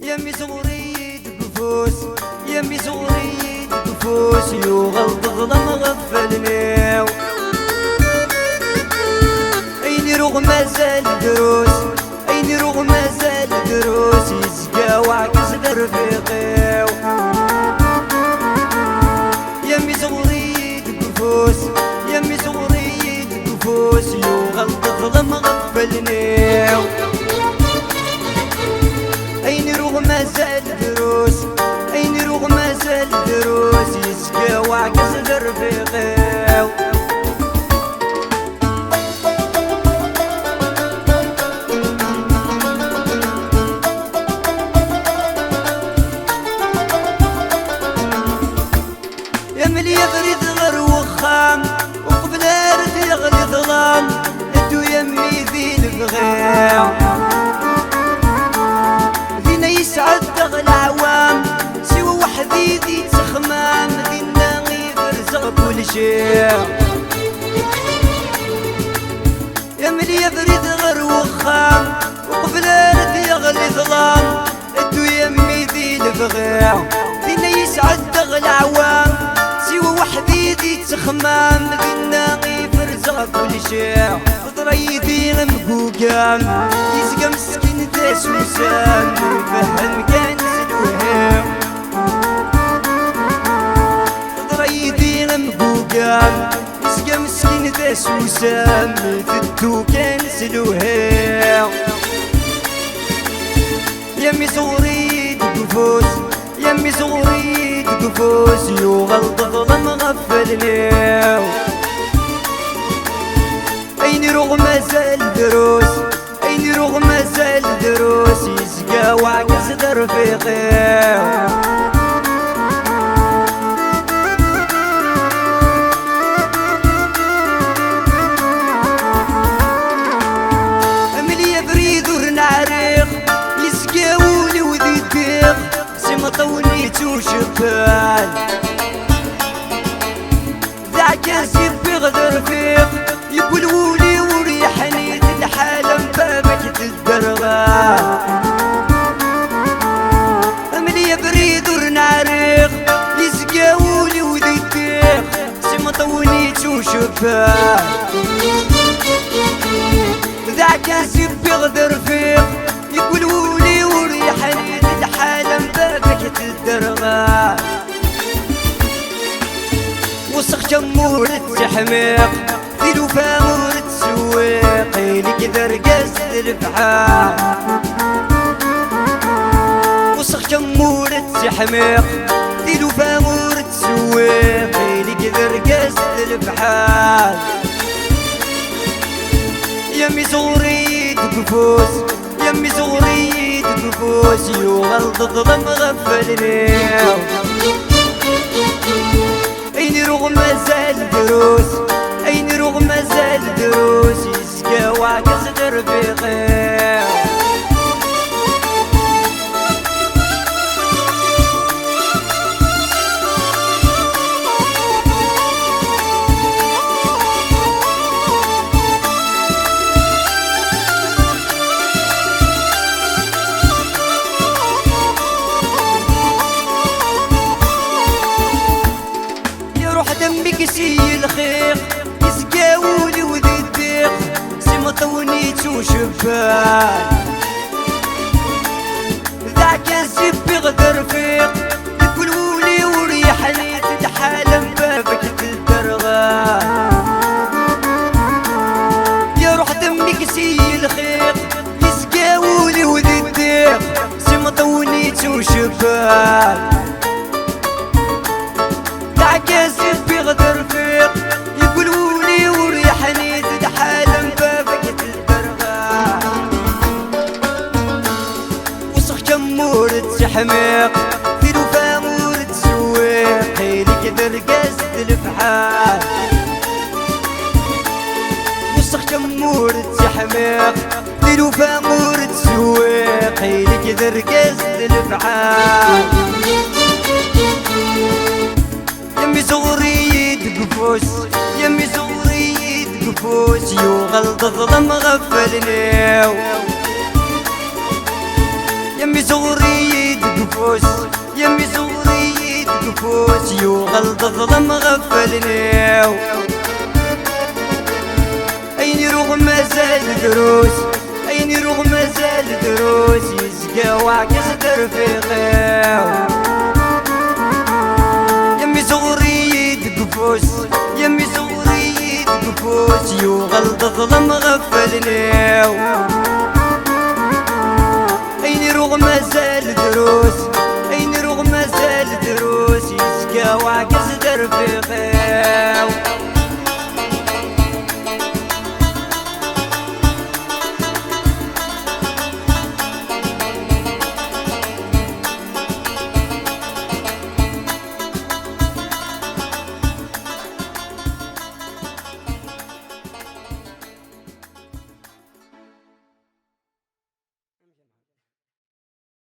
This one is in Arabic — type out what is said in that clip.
يمي صغري قفوس يمي صغري قفوس يغلط ظلم غفلني أيني رغم مازال دروس أيني رغم مازال دروس يزقى وعكس رفيقي يمي صغري قفوس يمي صغري قفوس يغلط ظلم غفلني أيني رغم مازال دروس أيني رغم مازال دروس يزقى وعكس رفيقي يملي يغرد غر وخام وقبل رد يغلي ظلام انتو يمي ذي البغيع دينا يسعد دغل عوام سوى وحدي ذي تخمام دينا يفرزغ كل شيء يملي يغرد غر وخام وقبل رد يغلي ظلام انتو يمي ذي البغيع دينا يسعد دغل عوام سوى وحدي ذي تخمام ذينا يفرزغ كل شيء ضريدي مقوقام يزقى مسكين داس وسام يفهم كان سلوهم ضريدي مقوقام يزقى مسكين داس وسام يفدو كان سلوهم يمي صغري قفوس يمي صغري قفوس يغلط ظلم غفلني أيني رغم مازال دروس أيني رغم مازال دروس يزقى وعكس رفيقي أملي بريد ورنعريق يزقى ولي وذي الديق سما طوليت وشبال ذاك يزيب غدر فيق يقول ولي وريحني الحالة مبابك تدرغا أملي بريد ورنعريق يزقى ولي وذي الديق سما طوليت وشبال ذاك يزيب غدر فيق يقول ولي وريحني الحالة مبابك تدرغا وسخ جمور التحميق في الوفا مور التسويق لك ذرقز الفحال وسخ جمور التحميق في الوفا مور التسويق لك ذرقز الفحال يمي صغري قفوس يمي صغري قفوس يغلط ظلم غفلني أيني رغم مازال دروس أيني رغم مازال دروس يزقى وعكس رفيقي دمك سي الخيق يزقى ولي وذي الديق سما طونيت وشبال ذاك الزب غدر فيق يقول ولي وريحني تتحالى مبابك تدرغا يا روح دمك سي الخيق يزقى ولي وذي الديق سما طونيت وشبال ذاك الزب غدر فيق يقول ولي وريحني تتحالى مبابك تدرغا وسخ جمور التحميق في الوفا مور التسويق لك ذرقز الفحال وسخ جمور التحميق في الوفا مور التسويق لك ذرقز الفحال يمي صغري قفوس يمي صغري قفوس يغلط ظلم غفلني يمي صغري قفوس يمي صغري قفوس يوغل تظلم غفلنيو أين روغ مازال دروس أين روغ مازال دروس يزقى وعكس ترفيقيو يمي صغري قفوس يمي صغري قفوس يوغل تظلم غفلنيو أين روغ مازال دروس أين روغ مازال دروس يزقى وعكس ترفيقيو